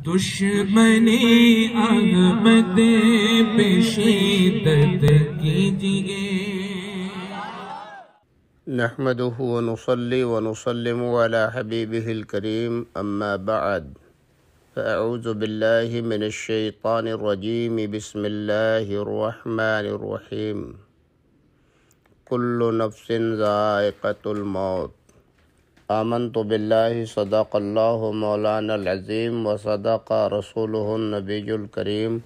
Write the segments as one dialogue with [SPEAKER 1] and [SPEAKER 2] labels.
[SPEAKER 1] دشمنی احمد پہ شدت کیجئے۔
[SPEAKER 2] نحمده ونصلي ونسلم على حبيبه الكريم أما بعد فأعوذ بالله من الشيطان الرجيم بسم الله الرحمن الرحيم كل نفس ذائقة الموت آمنت بالله صدق الله مولانا العظيم وصدق رسوله النبي الكريم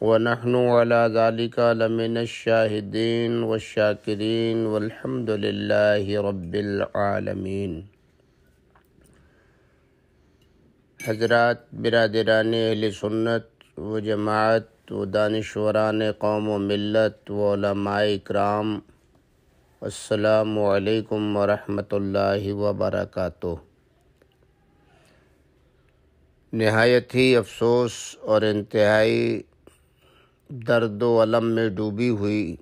[SPEAKER 2] ونحن على ذلك لمن الشاهدين والشاكرين والحمد لله رب العالمين۔ حضرات، برادران اہل سنت و جماعت و دانشوران قوم و ملت و علماء اکرام، السلام علیکم ورحمۃ اللہ وبرکاتہ۔ نہایت ہی افسوس اور انتہائی درد و الم میں ڈوبی ہوئی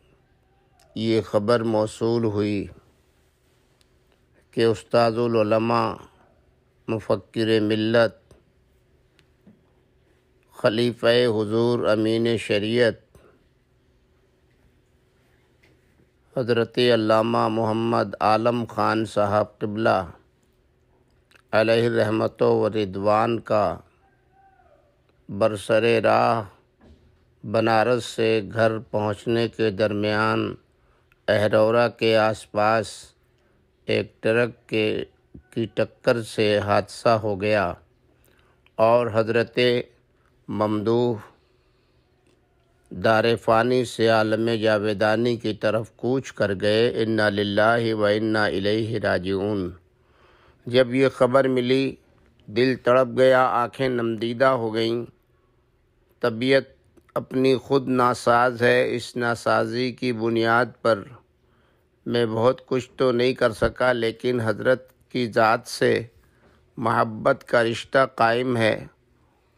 [SPEAKER 2] یہ خبر موصول ہوئی کہ استاذ العلماء، مفکر ملت، خلیفہ حضور امین شریعت حضرت علامہ محمد عالم خان صاحب قبلہ علیہ رحمت و رضوان کا برسر راہ بنارس سے گھر پہنچنے کے درمیان اہرورہ کے آس پاس ایک ٹرک کی ٹکر سے حادثہ ہو گیا اور حضرت ممدوح دار فانی سے عالم جاویدانی کی طرف کوچ کر گئے۔ انا للہ و انا الیہ راجعون۔ جب یہ خبر ملی دل تڑپ گیا، آنکھیں نمدیدہ ہو گئیں۔ طبیعت اپنی خود ناساز ہے، اس ناسازی کی بنیاد پر میں بہت کچھ تو نہیں کر سکا، لیکن حضرت کی ذات سے محبت کا رشتہ قائم ہے،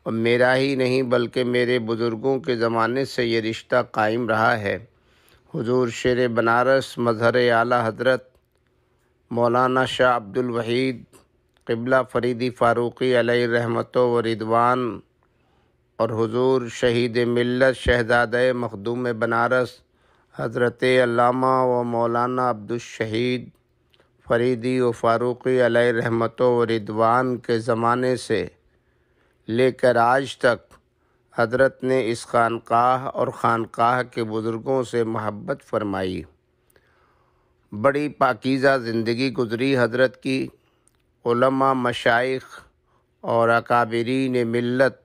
[SPEAKER 2] اور میرا ہی نہیں بلکہ میرے بزرگوں کے زمانے سے یہ رشتہ قائم رہا ہے۔ حضور شیر بنارس مظہر اعلیٰ حضرت مولانا شاہ عبد الوحید قبلہ فریدی فاروقی علیہ رحمت و رضوان اور حضور شہید ملت شہزادہ مخدوم بنارس حضرت علامہ و مولانا عبد الشہید فریدی و فاروقی علیہ رحمت و رضوان کے زمانے سے لے کر آج تک حضرت نے اس خانقاہ اور خانقاہ کے بزرگوں سے محبت فرمائی۔ بڑی پاکیزہ زندگی گزری حضرت کی۔ علماء، مشائخ اور اکابرین ملت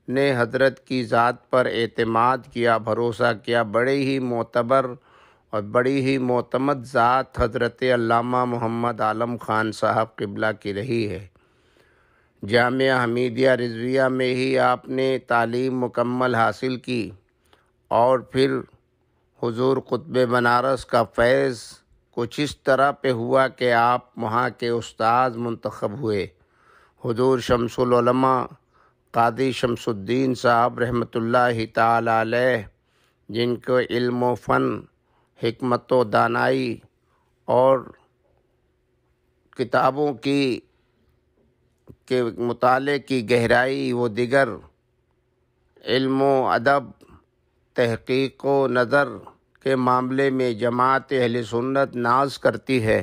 [SPEAKER 2] نے حضرت کی ذات پر اعتماد کیا، بھروسہ کیا۔ بڑے ہی معتبر اور بڑی ہی معتمد ذات حضرت علامہ محمد عالم خان صاحب قبلہ کی رہی ہے۔ جامعہ حمیدیہ رضویہ میں ہی آپ نے تعلیم مکمل حاصل کی اور پھر حضور قطب بنارس کا فیض کچھ اس طرح پہ ہوا کہ آپ وہاں کے استاذ منتخب ہوئے۔ حضور شمس العلماء قاضی شمس الدین صاحب رحمۃ اللہ تعالی علیہ، جن کو علم و فن، حکمت و دانائی اور کتابوں کے مطالعے کی گہرائی و دیگر علم و ادب، تحقیق و نظر کے معاملے میں جماعت اہل سنت ناز کرتی ہے،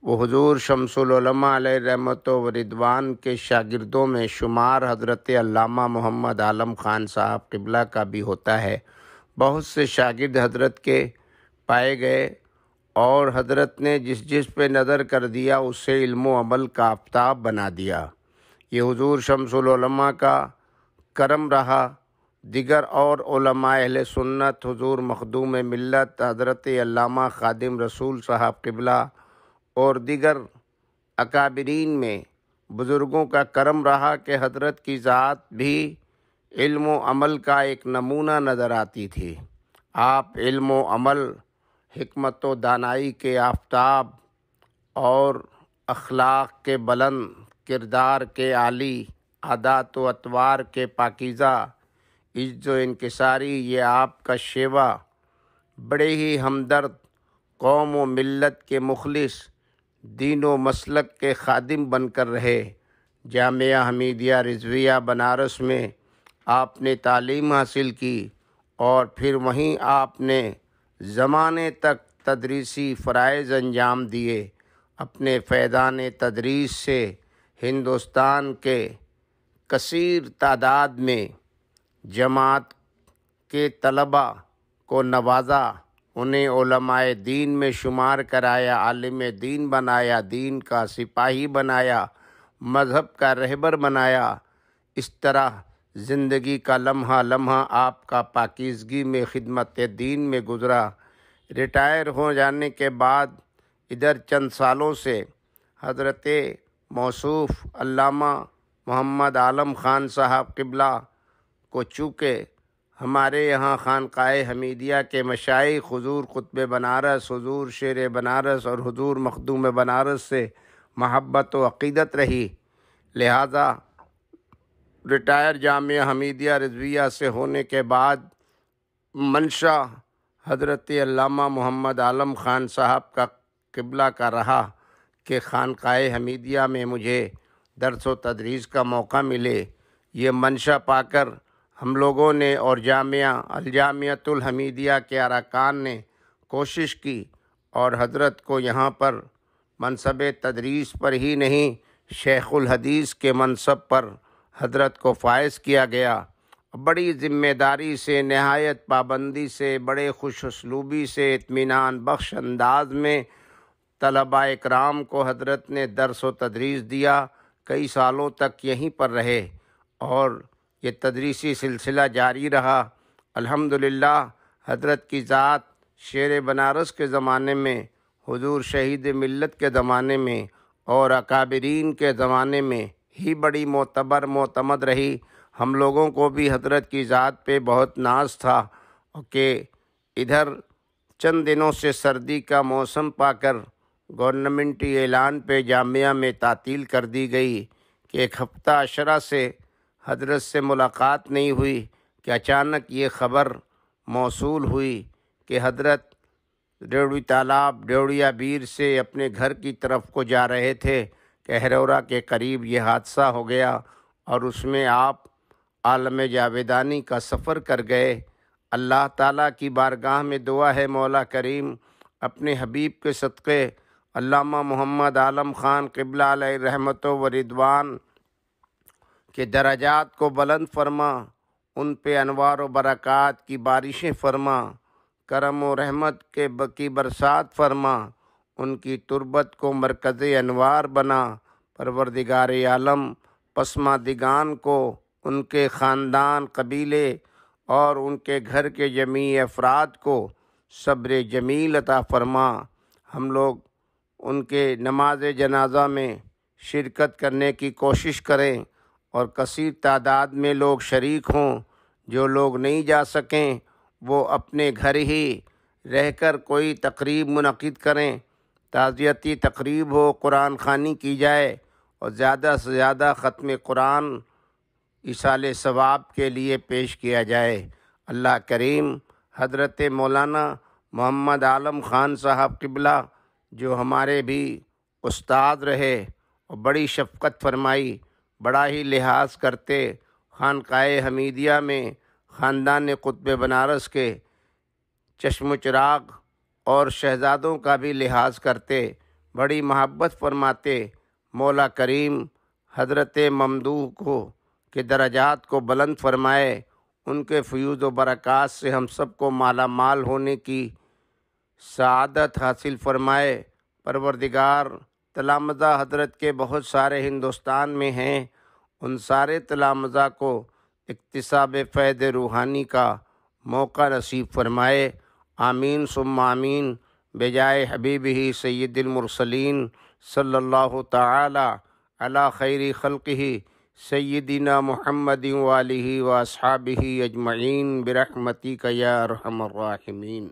[SPEAKER 2] وہ حضور شمس العلماء علیہ رحمت و رضوان کے شاگردوں میں شمار حضرت علامہ محمد عالم خان صاحب قبلہ کا بھی ہوتا ہے۔ بہت سے شاگرد حضرت کے پائے گئے اور حضرت نے جس پہ نظر کر دیا اسے علم و عمل کا آفتاب بنا دیا۔ یہ حضور شمس العلماء کا کرم رہا۔ دیگر اور علماء اہل سنت، حضور مخدوم ملت حضرت علامہ خادم رسول صاحب قبلہ اور دیگر اکابرین میں بزرگوں کا کرم رہا کہ حضرت کی ذات بھی علم و عمل کا ایک نمونہ نظر آتی تھی۔ آپ علم و عمل، حکمت و دانائی کے آفتاب اور اخلاق کے بلند، کردار کے عالی، عادات و اطوار کے پاکیزہ، عجز و انکساری، یہ آپ کا شیوا، بڑے ہی ہمدرد، قوم و ملت کے مخلص، دین و مسلک کے خادم بن کر رہے، جامعہ حمیدیہ رضویہ بنارس میں آپ نے تعلیم حاصل کی اور پھر وہیں آپ نے زمانے تک تدریسی فرائض انجام دیے۔ اپنے فیضان تدریس سے ہندوستان کے کثیر تعداد میں جماعت کے طلباء کو نوازا، انہیں علماء دین میں شمار کرایا، عالم دین بنایا، دین کا سپاہی بنایا، مذہب کا رہبر بنایا۔ اس طرح زندگی کا لمحہ لمحہ آپ کا پاکیزگی میں خدمت دین میں گزرا۔ ریٹائر ہو جانے کے بعد ادھر چند سالوں سے حضرت موصوف علامہ محمد عالم خان صاحب قبلہ کو چونکہ ہمارے یہاں خانقاہ حمیدیہ کے مشائخ حضور قطب بنارس، حضور شیر بنارس اور حضور مخدوم بنارس سے محبت و عقیدت رہی، لہذا ریٹائر جامعہ حمیدیہ رضویہ سے ہونے کے بعد منشا حضرت علامہ محمد عالم خان صاحب کا قبلہ کا رہا کہ خانقاہ حمیدیہ میں مجھے درس و تدریس کا موقع ملے۔ یہ منشا پا کر ہم لوگوں نے اور الجامعۃ الحمیدیہ کے ارکان نے کوشش کی اور حضرت کو یہاں پر منصب تدریس پر ہی نہیں، شیخ الحدیث کے منصب پر حضرت کو فائز کیا گیا۔ بڑی ذمہ داری سے، نہایت پابندی سے، بڑے خوش اسلوبی سے، اطمینان بخش انداز میں طلباء اکرام کو حضرت نے درس و تدریس دیا۔ کئی سالوں تک یہیں پر رہے اور یہ تدریسی سلسلہ جاری رہا۔ الحمدللہ حضرت کی ذات شیر بنارس کے زمانے میں، حضور شہید ملت کے زمانے میں اور اکابرین کے زمانے میں ہی بڑی معتبر معتمد رہی۔ ہم لوگوں کو بھی حضرت کی ذات پہ بہت ناز تھا کہ ادھر چند دنوں سے سردی کا موسم پا کر گورنمنٹی اعلان پہ جامعہ میں تعطیل کر دی گئی کہ ایک ہفتہ عشرہ سے حضرت سے ملاقات نہیں ہوئی کہ اچانک یہ خبر موصول ہوئی کہ حضرت ڈیوڑی تالاب ڈیوڑیا بیر سے اپنے گھر کی طرف کو جا رہے تھے کہ اہرورہ کے قریب یہ حادثہ ہو گیا اور اس میں آپ عالم جاویدانی کا سفر کر گئے۔ اللہ تعالیٰ کی بارگاہ میں دعا ہے مولا کریم اپنے حبیب کے صدقے علامہ محمد عالم خان قبلہ علیہ رحمت و رضوان کے درجات کو بلند فرما، ان پہ انوار و برکات کی بارشیں فرما، کرم و رحمت کی برسات فرما، ان کی تربت کو مرکز انوار بنا۔ پروردگار عالم پسماندگان کو، ان کے خاندان، قبیلے اور ان کے گھر کے جمیع افراد کو صبر جمیل عطا فرما۔ ہم لوگ ان کے نماز جنازہ میں شرکت کرنے کی کوشش کریں اور کثیر تعداد میں لوگ شریک ہوں۔ جو لوگ نہیں جا سکیں وہ اپنے گھر ہی رہ کر کوئی تقریب منعقد کریں، تعزیتی تقریب ہو، قرآن خوانی کی جائے اور زیادہ سے زیادہ ختم قرآن ایصال ثواب کے لیے پیش کیا جائے۔ اللہ کریم حضرت مولانا محمد عالم خان صاحب قبلہ جو ہمارے بھی استاد رہے اور بڑی شفقت فرمائی، بڑا ہی لحاظ کرتے، خانقاہ حمیدیہ میں خاندان قطب بنارس کے چشم و چراغ اور شہزادوں کا بھی لحاظ کرتے، بڑی محبت فرماتے۔ مولا کریم حضرت ممدوح کو کے درجات کو بلند فرمائے، ان کے فیوض و برکات سے ہم سب کو مالا مال ہونے کی سعادت حاصل فرمائے۔ پروردگار تلامذہ حضرت کے بہت سارے ہندوستان میں ہیں، ان سارے تلامذہ کو اکتساب فیض روحانی کا موقع نصیب فرمائے۔ آمین ثم آمین بجائے حبیبہ سید المرسلین صلی اللہ تعالی علی خیر خلقہ سیدنا محمد وآلہ واصحابہ اجمعین برحمتک یا ارحم الراحمین۔